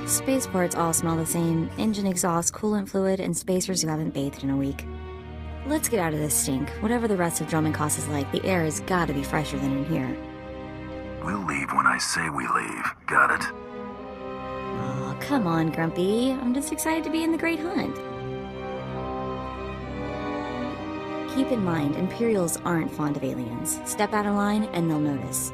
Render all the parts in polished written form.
Spaceports all smell the same: engine exhaust, coolant fluid, and spacers who haven't bathed in a week. Let's get out of this stink. Whatever the rest of Drummond Cost is like, the air has gotta be fresher than in here. We'll leave when I say we leave. Got it? Oh, come on, Grumpy. I'm just excited to be in the Great Hunt. Keep in mind, Imperials aren't fond of aliens. Step out of line and they'll notice.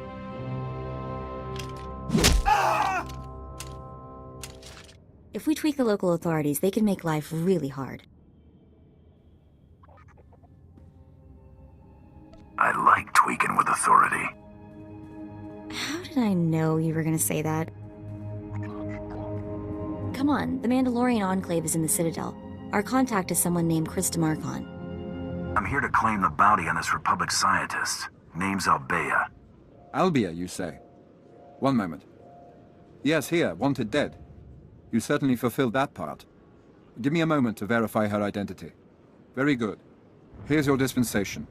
If we tweak the local authorities, they can make life really hard. I like tweaking with authority. How did I know you were gonna say that? Come on, the Mandalorian Enclave is in the Citadel. Our contact is someone named Chris DeMarcon. I'm here to claim the bounty on this Republic scientist. Name's Albea. Albia, you say? One moment. Yes, here, wanted dead. You certainly fulfilled that part. Give me a moment to verify her identity. Very good. Here's your dispensation.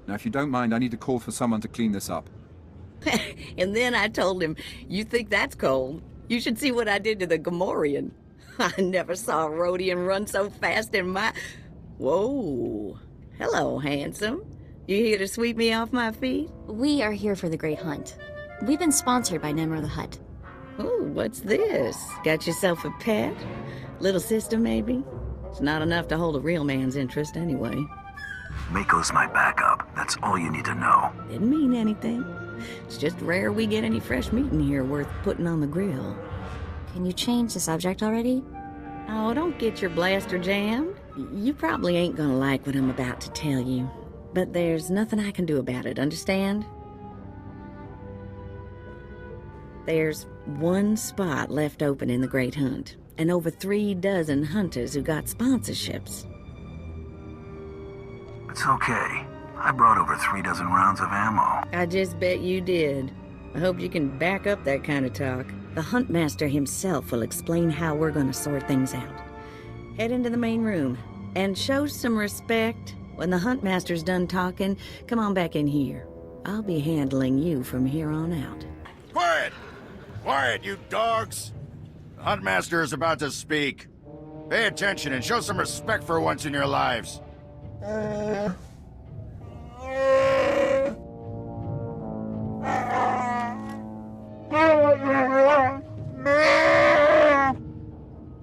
Now, if you don't mind, I need to call for someone to clean this up. And then I told him, "You think that's cold? You should see what I did to the Gamorrean. I never saw a Rhodian run so fast in my..." Whoa. Hello, handsome. You here to sweep me off my feet? We are here for the Great Hunt. We've been sponsored by Nemro the Hutt. Ooh, what's this? Got yourself a pet? Little sister, maybe? It's not enough to hold a real man's interest anyway. Mako's my backup. That's all you need to know. Didn't mean anything. It's just rare we get any fresh meat in here worth putting on the grill. Can you change the subject already? Oh, don't get your blaster jammed. You probably ain't gonna like what I'm about to tell you. But there's nothing I can do about it, understand? There's one spot left open in the Great Hunt, and over 3 dozen hunters who got sponsorships. It's okay. I brought over 3 dozen rounds of ammo. I just bet you did. I hope you can back up that kind of talk. The Huntmaster himself will explain how we're gonna sort things out. Head into the main room, and show some respect. When the Huntmaster's done talking, come on back in here. I'll be handling you from here on out. Quiet! Quiet, you dogs! The Huntmaster is about to speak. Pay attention and show some respect for once in your lives.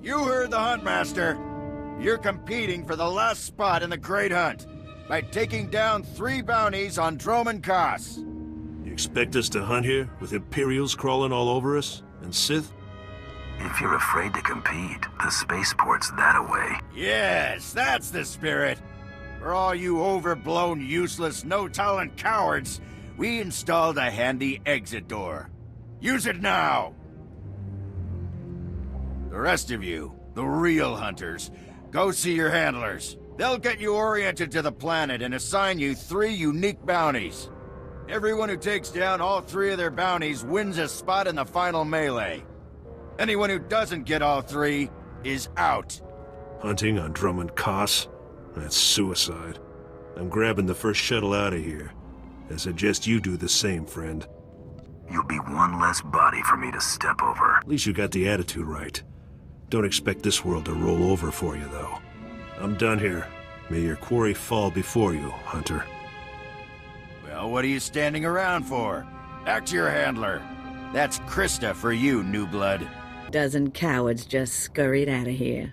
You heard the Huntmaster. You're competing for the last spot in the Great Hunt by taking down 3 bounties on Dromund Kaas. You expect us to hunt here with Imperials crawling all over us? And Sith? If you're afraid to compete, the spaceport's that away. Yes, that's the spirit. For all you overblown, useless, no-talent cowards, we installed a handy exit door. Use it now! The rest of you, the real hunters, go see your handlers. They'll get you oriented to the planet and assign you 3 unique bounties. Everyone who takes down all 3 of their bounties wins a spot in the final melee. Anyone who doesn't get all 3 is out. Hunting on Dromund Kaas? That's suicide. I'm grabbing the first shuttle out of here. I suggest you do the same, friend. You'll be one less body for me to step over. At least you got the attitude right. Don't expect this world to roll over for you, though. I'm done here. May your quarry fall before you, Hunter. Well, what are you standing around for? Back to your handler. That's Krista for you, new blood. Dozen cowards just scurried out of here.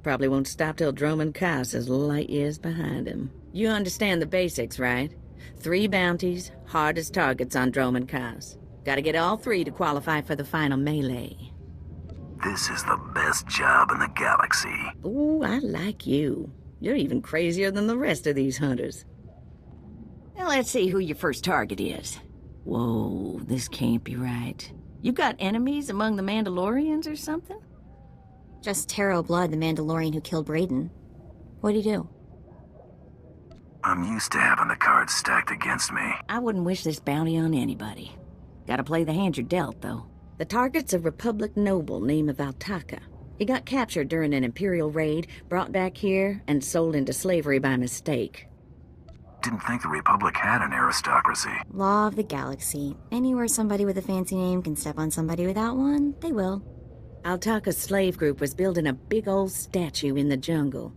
Probably won't stop till Dromund Kaas is light years behind him. You understand the basics, right? 3 bounties, hardest targets on Dromund Kaas. Gotta get all 3 to qualify for the final melee. This is the best job in the galaxy. Ooh, I like you. You're even crazier than the rest of these hunters. Now let's see who your first target is. Whoa, this can't be right. You got enemies among the Mandalorians or something? Just Taro Blood, the Mandalorian who killed Brayden. What'd he do? I'm used to having the cards stacked against me. I wouldn't wish this bounty on anybody. Gotta play the hand you're dealt, though. The target's a Republic noble named Valtaka. He got captured during an Imperial raid, brought back here, and sold into slavery by mistake. Didn't think the Republic had an aristocracy. Law of the galaxy. Anywhere somebody with a fancy name can step on somebody without one, they will. Altaka's slave group was building a big old statue in the jungle.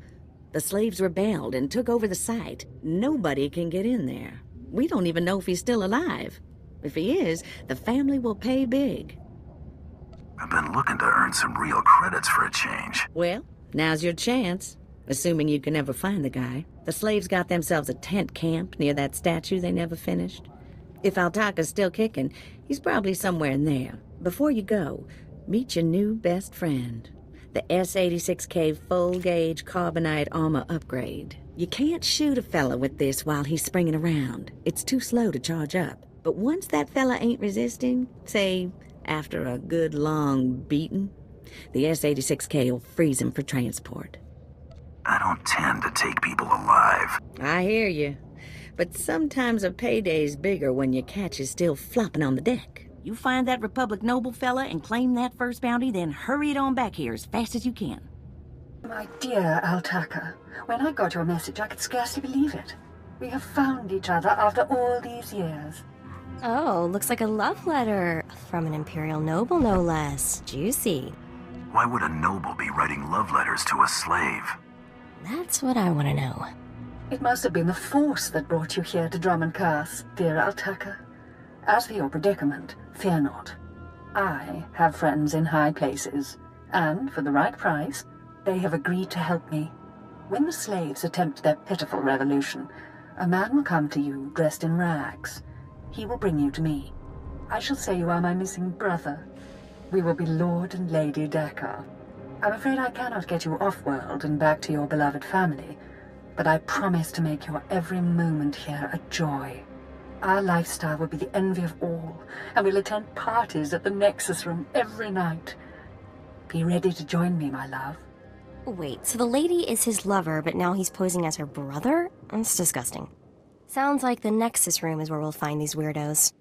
The slaves rebelled and took over the site. Nobody can get in there. We don't even know if he's still alive. If he is, the family will pay big. I've been looking to earn some real credits for a change. Well, now's your chance. Assuming you can ever find the guy. The slaves got themselves a tent camp near that statue they never finished. If Altaka's still kicking, he's probably somewhere in there. Before you go, meet your new best friend. The S-86K full-gauge carbonite armor upgrade. You can't shoot a fella with this while he's springing around. It's too slow to charge up. But once that fella ain't resisting, say, after a good long beating, the S-86K will freeze him for transport. I don't tend to take people alive. I hear you. But sometimes a payday's bigger when your catch is still flopping on the deck. You find that Republic noble fella and claim that first bounty, then hurry it on back here as fast as you can. My dear Altaka, when I got your message, I could scarcely believe it. We have found each other after all these years. Oh, looks like a love letter. From an Imperial noble, no less. Juicy. Why would a noble be writing love letters to a slave? That's what I want to know. It must have been the Force that brought you here to Drummond Curse, dear Altaka. As for your predicament, fear not. I have friends in high places, and for the right price, they have agreed to help me. When the slaves attempt their pitiful revolution, a man will come to you dressed in rags. He will bring you to me. I shall say you are my missing brother. We will be Lord and Lady Dakar. I'm afraid I cannot get you off-world and back to your beloved family, but I promise to make your every moment here a joy. Our lifestyle will be the envy of all, and we'll attend parties at the Nexus Room every night. Be ready to join me, my love. Wait, so the lady is his lover, but now he's posing as her brother? That's disgusting. Sounds like the Nexus Room is where we'll find these weirdos.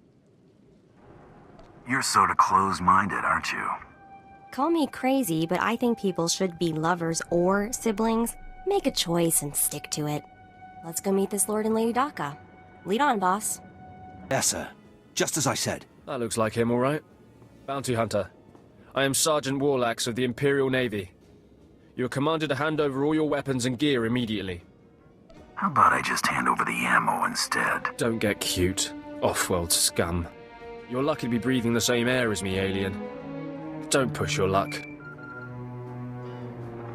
You're sort of closed-minded, aren't you? Call me crazy, but I think people should be lovers or siblings. Make a choice and stick to it. Let's go meet this Lord and Lady Daka. Lead on, boss. Yes, sir. Just as I said. That looks like him, all right. Bounty Hunter. I am Sergeant Warlax of the Imperial Navy. You are commanded to hand over all your weapons and gear immediately. How about I just hand over the ammo instead? Don't get cute, off-world scum. You're lucky to be breathing the same air as me, alien. Don't push your luck.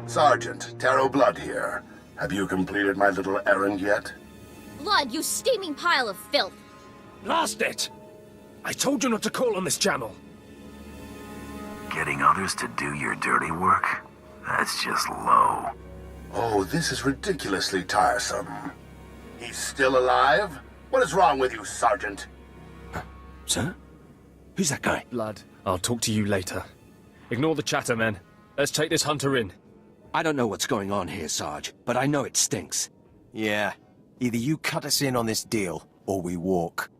Sergeant, Taro Blood here. Have you completed my little errand yet? Blood, you steaming pile of filth! Blast it! I told you not to call on this channel. Getting others to do your dirty work? That's just low. Oh, this is ridiculously tiresome. He's still alive? What is wrong with you, Sergeant? Sir? Who's that guy? Blood, I'll talk to you later. Ignore the chatter, men. Let's take this hunter in. I don't know what's going on here, Sarge, but I know it stinks. Yeah. Either you cut us in on this deal, or we walk.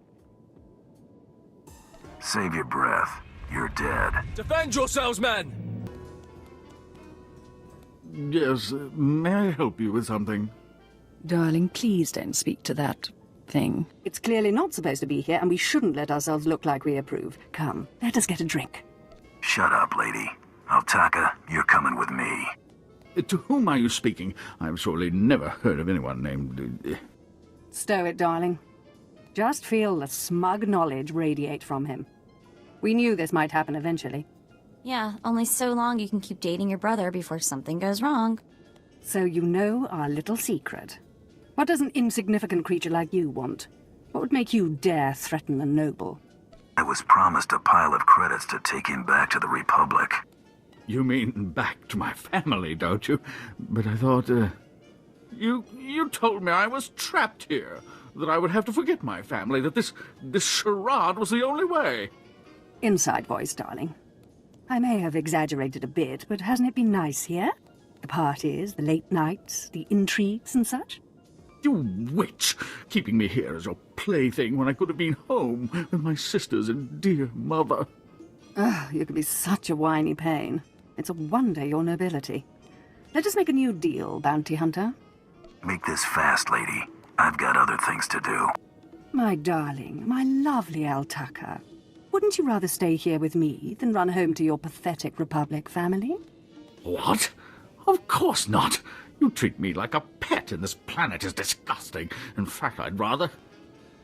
Save your breath. You're dead. Defend yourselves, men! Yes, may I help you with something? Darling, please don't speak to that thing. It's clearly not supposed to be here, and we shouldn't let ourselves look like we approve. Come, let us get a drink. Shut up, lady. Altaka, you're coming with me. To whom are you speaking? I've surely never heard of anyone named... Stow it, darling. Just feel the smug knowledge radiate from him. We knew this might happen eventually. Yeah, only so long you can keep dating your brother before something goes wrong. So you know our little secret. What does an insignificant creature like you want? What would make you dare threaten the noble? I was promised a pile of credits to take him back to the Republic. You mean back to my family, don't you? But I thought, You told me I was trapped here, that I would have to forget my family, that this charade was the only way. Inside voice, darling. I may have exaggerated a bit, but hasn't it been nice here? The parties, the late nights, the intrigues and such? You witch! Keeping me here as your plaything when I could have been home with my sisters and dear mother. Oh, you can be such a whiny pain. It's a wonder your nobility. Let us make a new deal, Bounty Hunter. Make this fast, lady. I've got other things to do. My darling, my lovely Altaka. Wouldn't you rather stay here with me than run home to your pathetic Republic family? What? Of course not. You treat me like a pet, and this planet is disgusting. In fact, I'd rather...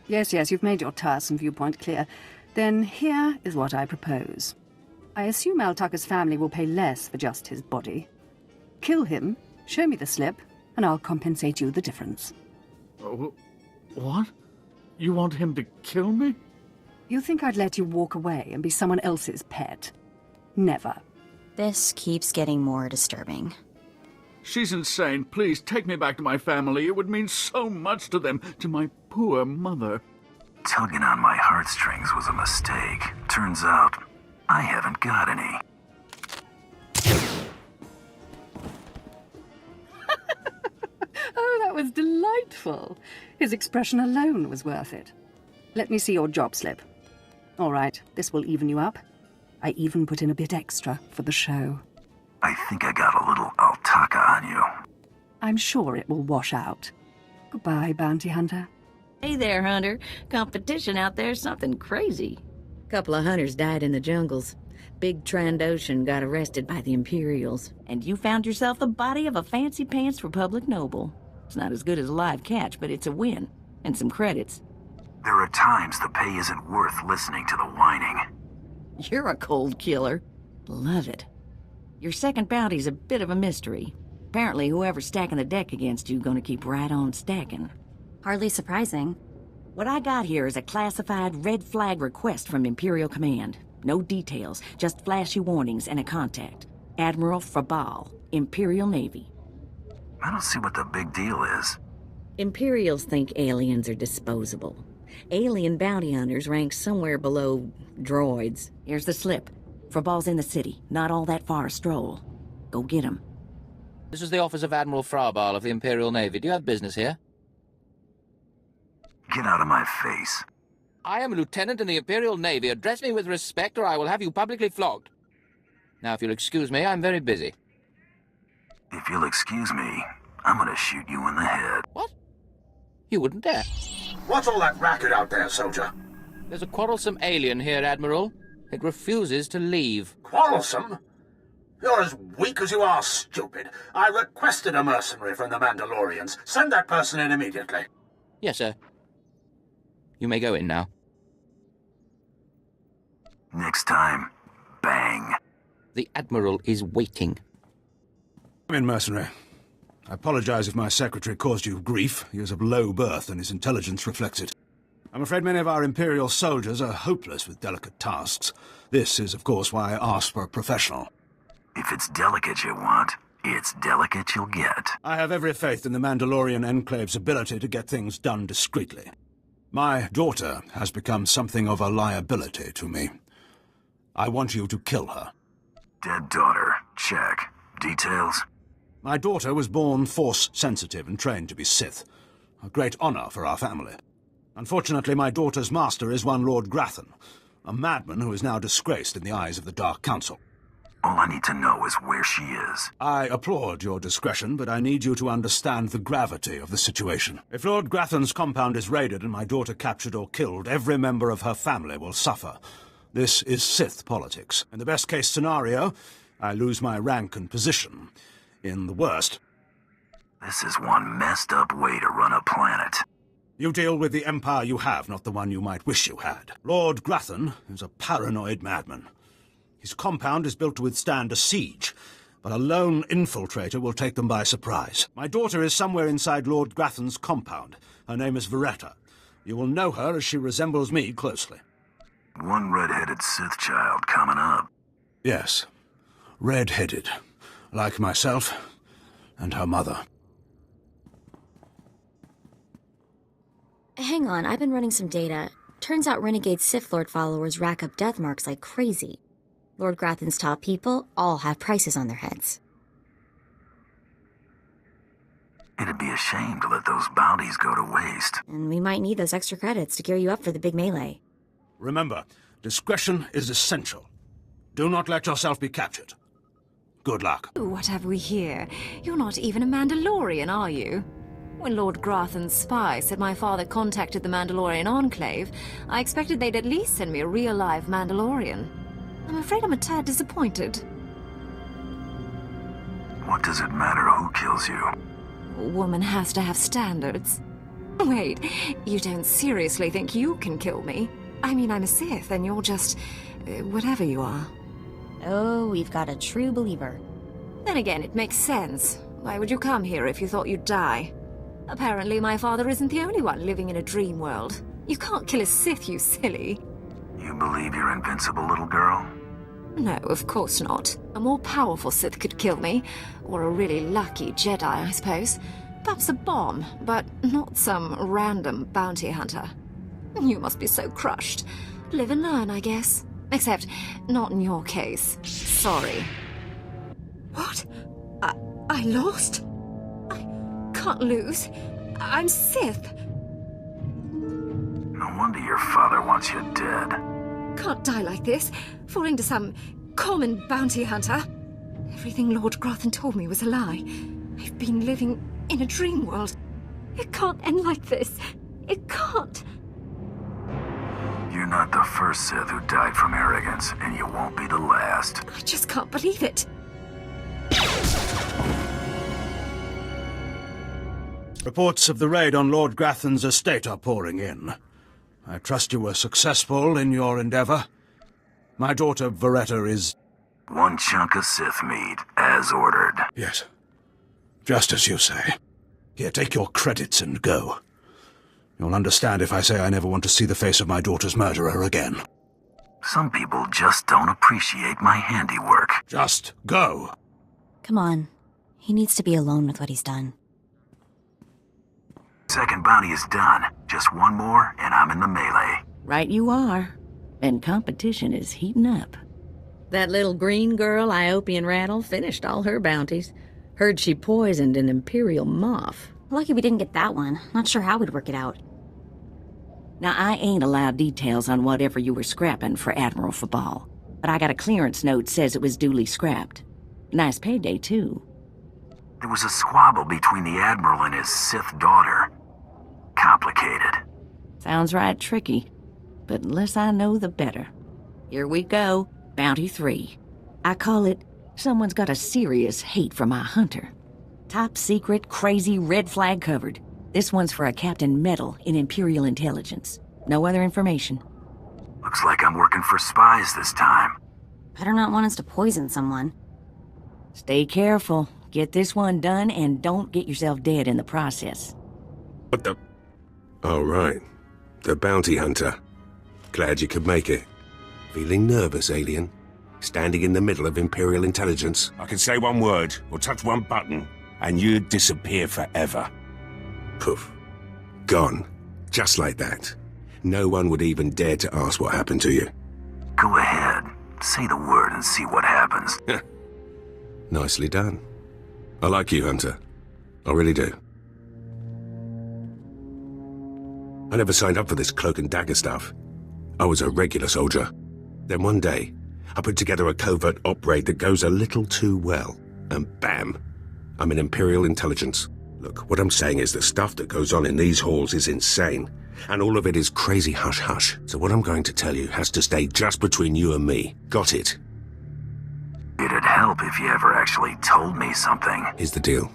Yes, you've made your tiresome viewpoint clear. Then here is what I propose. I assume Al Tucker's family will pay less for just his body. Kill him, show me the slip, and I'll compensate you the difference. What? You want him to kill me? You think I'd let you walk away and be someone else's pet? Never. This keeps getting more disturbing. She's insane. Please, take me back to my family. It would mean so much to them, to my poor mother. Tugging on my heartstrings was a mistake. Turns out, I haven't got any. Oh, that was delightful. His expression alone was worth it. Let me see your job slip. All right, this will even you up. I even put in a bit extra for the show. I think I got a little Al Tucker on you. I'm sure it will wash out. Goodbye, bounty hunter. Hey there, Hunter. Competition out there's something crazy. Couple of hunters died in the jungles. Big Trandoshan got arrested by the Imperials, and you found yourself the body of a fancy-pants Republic noble. It's not as good as a live catch, but it's a win. And some credits. There are times the pay isn't worth listening to the whining. You're a cold killer. Love it. Your second bounty's a bit of a mystery. Apparently whoever's stacking the deck against you gonna keep right on stacking. Hardly surprising. What I got here is a classified red flag request from Imperial Command. No details, just flashy warnings and a contact. Admiral Frabal, Imperial Navy. I don't see what the big deal is. Imperials think aliens are disposable. Alien bounty hunters rank somewhere below droids. Here's the slip. Frabal's in the city, not all that far a stroll. Go get him. This is the office of Admiral Frabal of the Imperial Navy. Do you have business here? Get out of my face. I am a lieutenant in the Imperial Navy. Address me with respect or I will have you publicly flogged. Now, if you'll excuse me, I'm very busy. If you'll excuse me, I'm gonna shoot you in the head. What? You wouldn't dare. What's all that racket out there, soldier? There's a quarrelsome alien here, Admiral. It refuses to leave. Quarrelsome? You're as weak as you are stupid. I requested a mercenary from the Mandalorians. Send that person in immediately. Yes, sir. You may go in now. Next time, bang. The Admiral is waiting. Come in, mercenary. I apologize if my secretary caused you grief. He is of low birth, and his intelligence reflects it. I'm afraid many of our Imperial soldiers are hopeless with delicate tasks. This is, of course, why I asked for a professional. If it's delicate you want, it's delicate you'll get. I have every faith in the Mandalorian Enclave's ability to get things done discreetly. My daughter has become something of a liability to me. I want you to kill her. Dead daughter. Check. Details? My daughter was born Force-sensitive and trained to be Sith. A great honor for our family. Unfortunately, my daughter's master is one Lord Grathan, a madman who is now disgraced in the eyes of the Dark Council. All I need to know is where she is. I applaud your discretion, but I need you to understand the gravity of the situation. If Lord Grathan's compound is raided and my daughter captured or killed, every member of her family will suffer. This is Sith politics. In the best-case scenario, I lose my rank and position. In the worst... This is one messed-up way to run a planet. You deal with the empire you have, not the one you might wish you had. Lord Grathan is a paranoid madman. His compound is built to withstand a siege, but a lone infiltrator will take them by surprise. My daughter is somewhere inside Lord Grathan's compound. Her name is Veretta. You will know her as she resembles me closely. One red-headed Sith child coming up. Yes, red-headed, like myself and her mother. Hang on, I've been running some data. Turns out renegade Sith Lord followers rack up death marks like crazy. Lord Grathan's top people all have prices on their heads. It'd be a shame to let those bounties go to waste. And we might need those extra credits to gear you up for the big melee. Remember, discretion is essential. Do not let yourself be captured. Good luck. What have we here? You're not even a Mandalorian, are you? When Lord Grathan's spy said my father contacted the Mandalorian Enclave, I expected they'd at least send me a real-life Mandalorian. I'm afraid I'm a tad disappointed. What does it matter who kills you? A woman has to have standards. Wait, you don't seriously think you can kill me? I mean, I'm a Sith, and you're just... whatever you are. Oh, we've got a true believer. Then again, it makes sense. Why would you come here if you thought you'd die? Apparently, my father isn't the only one living in a dream world. You can't kill a Sith, you silly. You believe you're invincible, little girl? No, of course not. A more powerful Sith could kill me. Or a really lucky Jedi, I suppose. Perhaps a bomb, but not some random bounty hunter. You must be so crushed. Live and learn, I guess. Except, not in your case. Sorry. What? I lost? I can't lose. I'm Sith. No wonder your father wants you dead. Can't die like this, falling to some common bounty hunter. Everything Lord Grathan told me was a lie. I've been living in a dream world. It can't end like this. It can't. You're not the first Sith who died from arrogance, and you won't be the last. I just can't believe it. Reports of the raid on Lord Grathan's estate are pouring in. I trust you were successful in your endeavor. My daughter Veretta is... One chunk of Sith meat, as ordered. Yes. Just as you say. Here, take your credits and go. You'll understand if I say I never want to see the face of my daughter's murderer again. Some people just don't appreciate my handiwork. Just go. Come on. He needs to be alone with what he's done. Second bounty is done. Just one more, and I'm in the melee. Right you are. And competition is heating up. That little green girl, Iopian Rattle, finished all her bounties. Heard she poisoned an Imperial Moff. Lucky we didn't get that one. Not sure how we'd work it out. Now, I ain't allowed details on whatever you were scrapping for Admiral Fabal, but I got a clearance note says it was duly scrapped. Nice payday, too. There was a squabble between the Admiral and his Sith daughter. Complicated. Sounds right tricky, but the less I know, the better. Here we go, Bounty 3. I call it, someone's got a serious hate for my hunter. Top secret, crazy, red flag covered. This one's for a Captain Metal in Imperial Intelligence. No other information. Looks like I'm working for spies this time. Better not want us to poison someone. Stay careful. Get this one done and don't get yourself dead in the process. What the... Oh, right. The bounty hunter. Glad you could make it. Feeling nervous, alien? Standing in the middle of Imperial Intelligence? I can say one word, or touch one button, and you'd disappear forever. Poof. Gone. Just like that. No one would even dare to ask what happened to you. Go ahead. Say the word and see what happens. Nicely done. I like you, Hunter. I really do. I never signed up for this cloak and dagger stuff. I was a regular soldier. Then one day, I put together a covert op raid that goes a little too well. And bam! I'm in Imperial Intelligence. Look, what I'm saying is the stuff that goes on in these halls is insane. And all of it is crazy hush-hush. So what I'm going to tell you has to stay just between you and me. Got it? It'd help if you ever actually told me something. Here's the deal.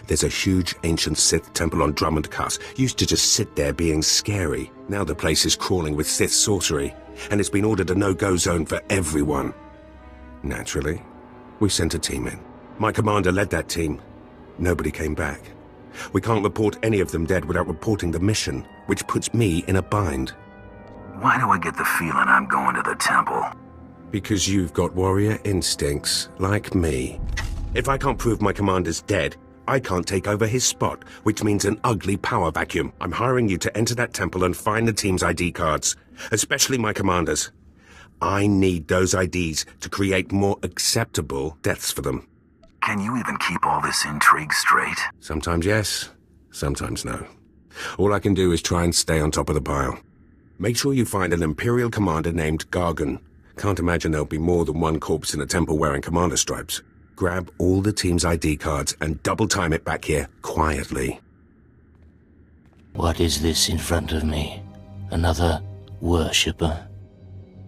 There's a huge ancient Sith temple on Drummond Cuss. Used to just sit there being scary. Now the place is crawling with Sith sorcery. And it's been ordered a no-go zone for everyone. Naturally, we sent a team in. My commander led that team. Nobody came back. We can't report any of them dead without reporting the mission, which puts me in a bind. Why do I get the feeling I'm going to the temple? Because you've got warrior instincts, like me. If I can't prove my commander's dead, I can't take over his spot, which means an ugly power vacuum. I'm hiring you to enter that temple and find the team's ID cards, especially my commander's. I need those IDs to create more acceptable deaths for them. Can you even keep all this intrigue straight? Sometimes yes, sometimes no. All I can do is try and stay on top of the pile. Make sure you find an Imperial commander named Gargan. Can't imagine there'll be more than one corpse in a temple wearing commander stripes. Grab all the team's ID cards and double time it back here, quietly. What is this in front of me? Another worshipper?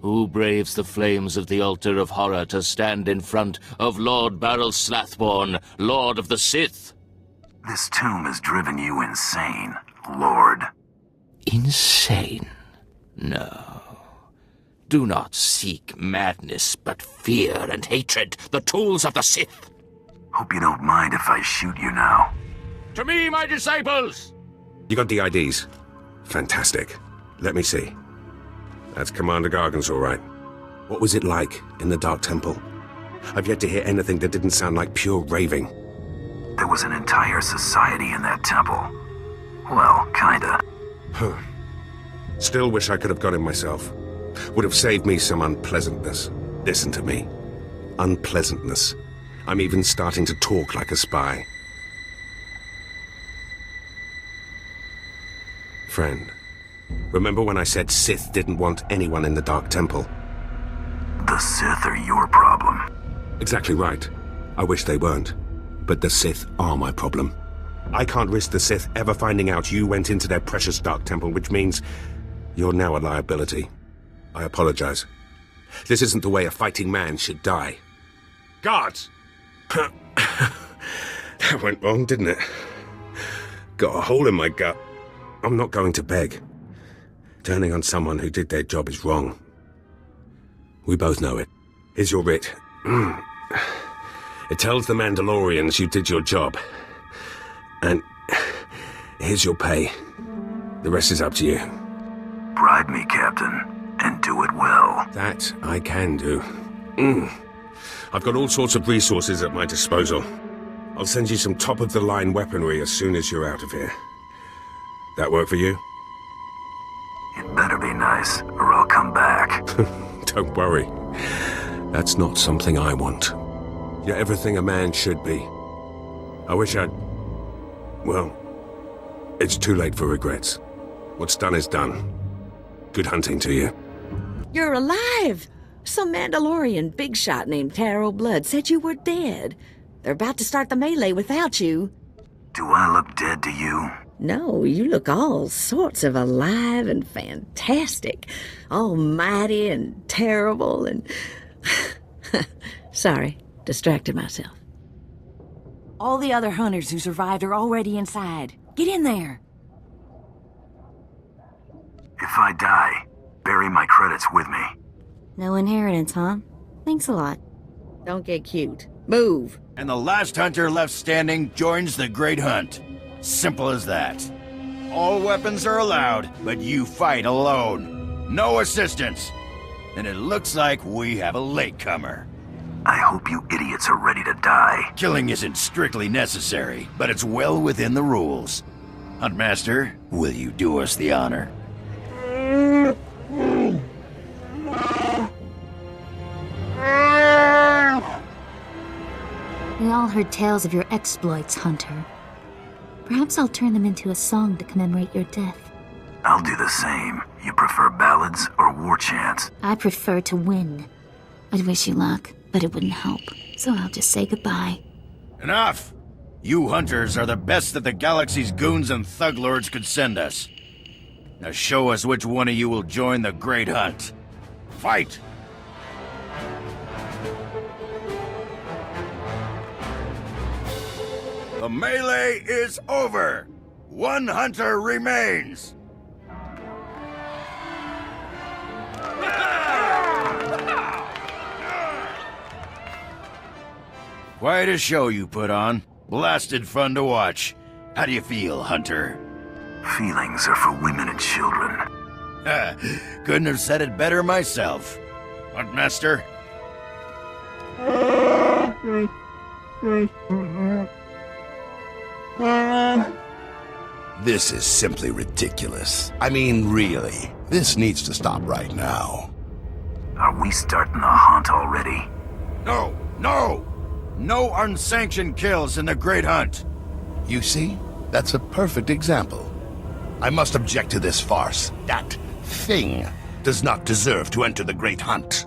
Who braves the flames of the altar of horror to stand in front of Lord Baral Slathborn, Lord of the Sith? This tomb has driven you insane, Lord. Insane? No. Do not seek madness, but fear and hatred, the tools of the Sith. Hope you don't mind if I shoot you now. To me, my disciples! You got the IDs? Fantastic. Let me see. That's Commander Gargan's all right. What was it like in the Dark Temple? I've yet to hear anything that didn't sound like pure raving. There was an entire society in that temple. Well, kinda. Still wish I could have got him myself. Would have saved me some unpleasantness. Listen to me. Unpleasantness. I'm even starting to talk like a spy. Friend, remember when I said Sith didn't want anyone in the Dark Temple? The Sith are your problem. Exactly right. I wish they weren't. But the Sith are my problem. I can't risk the Sith ever finding out you went into their precious Dark Temple, which means you're now a liability. I apologize. This isn't the way a fighting man should die. Guards! That went wrong, didn't it? Got a hole in my gut. I'm not going to beg. Turning on someone who did their job is wrong. We both know it. Here's your writ. It tells the Mandalorians you did your job. And here's your pay. The rest is up to you. Bribe me, Captain, and do it well. That I can do. I've got all sorts of resources at my disposal. I'll send you some top-of-the-line weaponry as soon as you're out of here. That work for you? It better be nice, or I'll come back. Don't worry. That's not something I want. You're everything a man should be. I wish I'd... Well, it's too late for regrets. What's done is done. Good hunting to you. You're alive! Some Mandalorian big shot named Taro Blood said you were dead. They're about to start the melee without you. Do I look dead to you? No, you look all sorts of alive and fantastic. Almighty and terrible and... Sorry, distracted myself. All the other hunters who survived are already inside. Get in there. If I die, bury my credits with me. No inheritance, huh? Thanks a lot. Don't get cute. Move. And the last hunter left standing joins the Great Hunt. Simple as that. All weapons are allowed, but you fight alone. No assistance. And it looks like we have a latecomer. I hope you idiots are ready to die. Killing isn't strictly necessary, but it's well within the rules. Huntmaster, will you do us the honor? We all heard tales of your exploits, Hunter. Perhaps I'll turn them into a song to commemorate your death. I'll do the same. You prefer ballads or war chants? I prefer to win. I'd wish you luck, but it wouldn't help. So I'll just say goodbye. Enough! You hunters are the best that the galaxy's goons and thug lords could send us. Now show us which one of you will join the Great Hunt. Fight! The melee is over! One hunter remains! Quite a show you put on. Blasted fun to watch. How do you feel, Hunter? Feelings are for women and children. Couldn't have said it better myself. Huntmaster? This is simply ridiculous. I mean, really. This needs to stop right now. Are we starting the hunt already? No! No! No unsanctioned kills in the Great Hunt! You see? That's a perfect example. I must object to this farce. That thing does not deserve to enter the Great Hunt.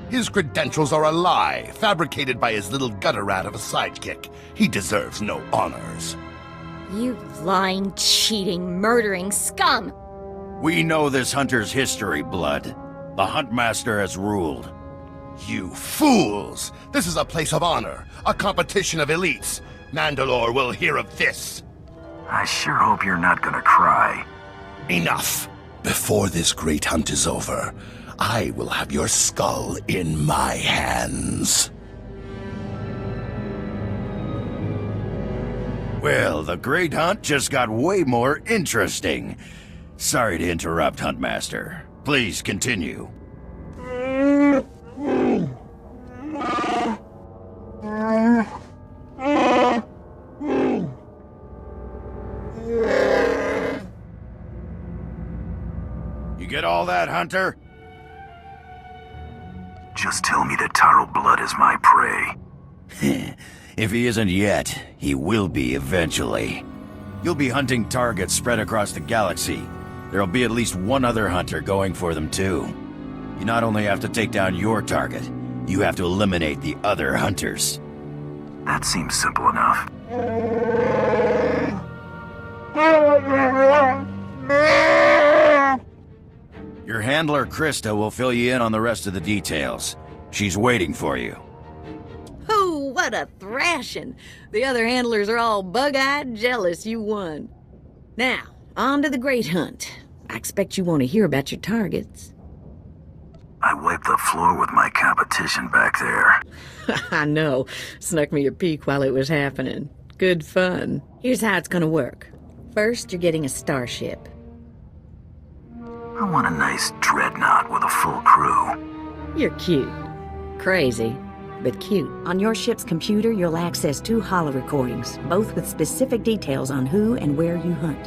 His credentials are a lie, fabricated by his little gutter rat of a sidekick. He deserves no honors. You lying, cheating, murdering scum! We know this hunter's history, Blood. The Huntmaster has ruled. You fools! This is a place of honor, a competition of elites. Mandalore will hear of this. I sure hope you're not gonna cry. Enough! Before this great hunt is over, I will have your skull in my hands. Well, the Great Hunt just got way more interesting. Sorry to interrupt, Huntmaster. Please continue. You get all that, Hunter? Just tell me that Taro Blood is my prey. If he isn't yet, he will be eventually. You'll be hunting targets spread across the galaxy. There'll be at least one other hunter going for them too. You not only have to take down your target, you have to eliminate the other hunters. That seems simple enough. Your handler, Krista, will fill you in on the rest of the details. She's waiting for you. Oh, what a thrashing! The other handlers are all bug-eyed jealous you won. Now, on to the Great Hunt. I expect you want to hear about your targets. I wiped the floor with my competition back there. I know. Snuck me a peek while it was happening. Good fun. Here's how it's gonna work. First, you're getting a starship. I want a nice dreadnought with a full crew. You're cute. Crazy, but cute. On your ship's computer, you'll access 2 holo-recordings, both with specific details on who and where you hunt.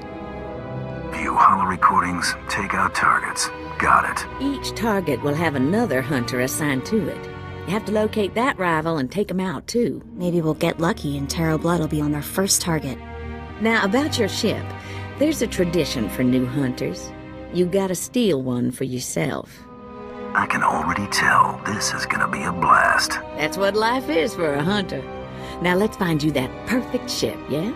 View holo-recordings, take out targets. Got it. Each target will have another hunter assigned to it. You have to locate that rival and take him out, too. Maybe we'll get lucky and Taro Blood will be on their first target. Now, about your ship, there's a tradition for new hunters. You gotta steal one for yourself. I can already tell this is gonna be a blast. That's what life is for a hunter. Now let's find you that perfect ship, yeah?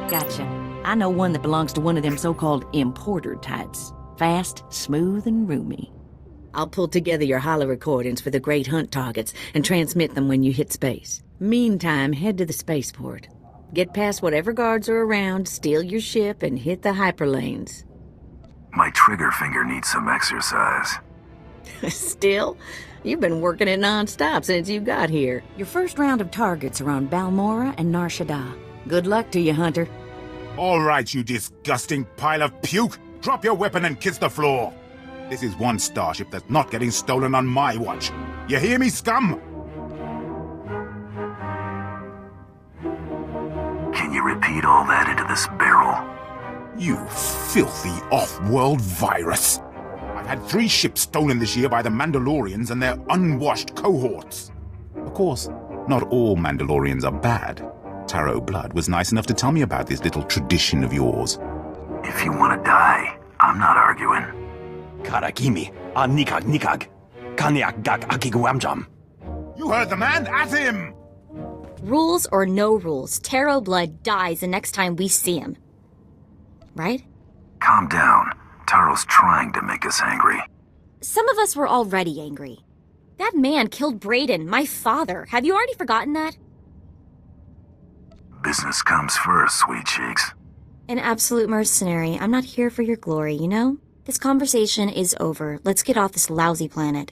Gotcha. I know one that belongs to one of them so-called importer types. Fast, smooth, and roomy. I'll pull together your holo-recordings for the Great Hunt targets and transmit them when you hit space. Meantime, head to the spaceport. Get past whatever guards are around, steal your ship, and hit the hyperlanes. My trigger finger needs some exercise. Still? You've been working it non-stop since you got here. Your first round of targets are on Balmora and Nar Shaddaa. Good luck to you, Hunter. All right, you disgusting pile of puke. Drop your weapon and kiss the floor. This is one starship that's not getting stolen on my watch. You hear me, scum? Can you repeat all that into this barrel? You filthy off-world virus. I've had 3 ships stolen this year by the Mandalorians and their unwashed cohorts. Of course, not all Mandalorians are bad. Taro Blood was nice enough to tell me about this little tradition of yours. If you want to die, I'm not arguing. Karagimi, Nikag Nikag, Kanyak Gak Akiguamjam. You heard the man, at him! Rules or no rules, Taro Blood dies the next time we see him. Right? Calm down. Taro's trying to make us angry. Some of us were already angry. That man killed Brayden, my father. Have you already forgotten that? Business comes first, sweet cheeks. An absolute mercenary. I'm not here for your glory, you know? This conversation is over. Let's get off this lousy planet.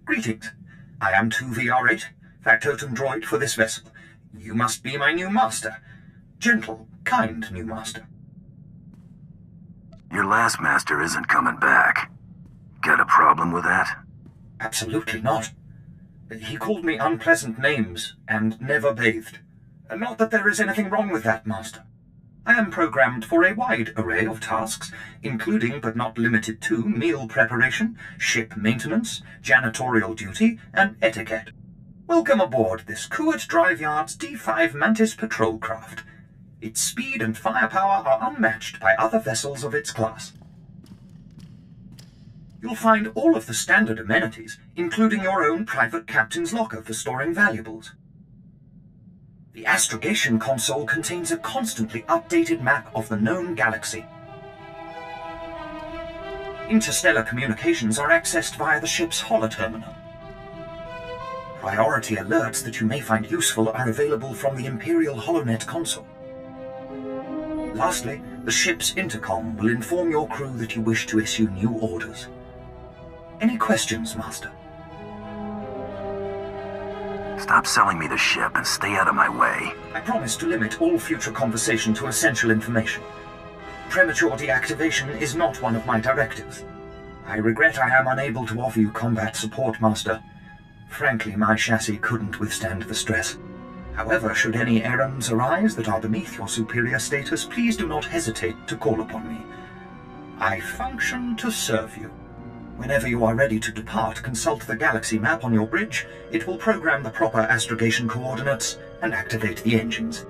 Greetings. I am 2VR8, factotum droid for this vessel. You must be my new master. Gentle, kind new master. Your last master isn't coming back. Got a problem with that? Absolutely not. He called me unpleasant names and never bathed. Not that there is anything wrong with that, master. I am programmed for a wide array of tasks, including but not limited to meal preparation, ship maintenance, janitorial duty, and etiquette. Welcome aboard this Kuat Drive Yard's D5 Mantis patrol craft. Its speed and firepower are unmatched by other vessels of its class. You'll find all of the standard amenities, including your own private captain's locker for storing valuables. The astrogation console contains a constantly updated map of the known galaxy. Interstellar communications are accessed via the ship's holoterminal. Priority alerts that you may find useful are available from the Imperial HoloNet console. Lastly, the ship's intercom will inform your crew that you wish to issue new orders. Any questions, Master? Stop selling me the ship and stay out of my way. I promise to limit all future conversation to essential information. Premature deactivation is not one of my directives. I regret I am unable to offer you combat support, Master. Frankly, my chassis couldn't withstand the stress. However, should any errands arise that are beneath your superior status, please do not hesitate to call upon me. I function to serve you. Whenever you are ready to depart, consult the galaxy map on your bridge. It will program the proper astrogation coordinates and activate the engines.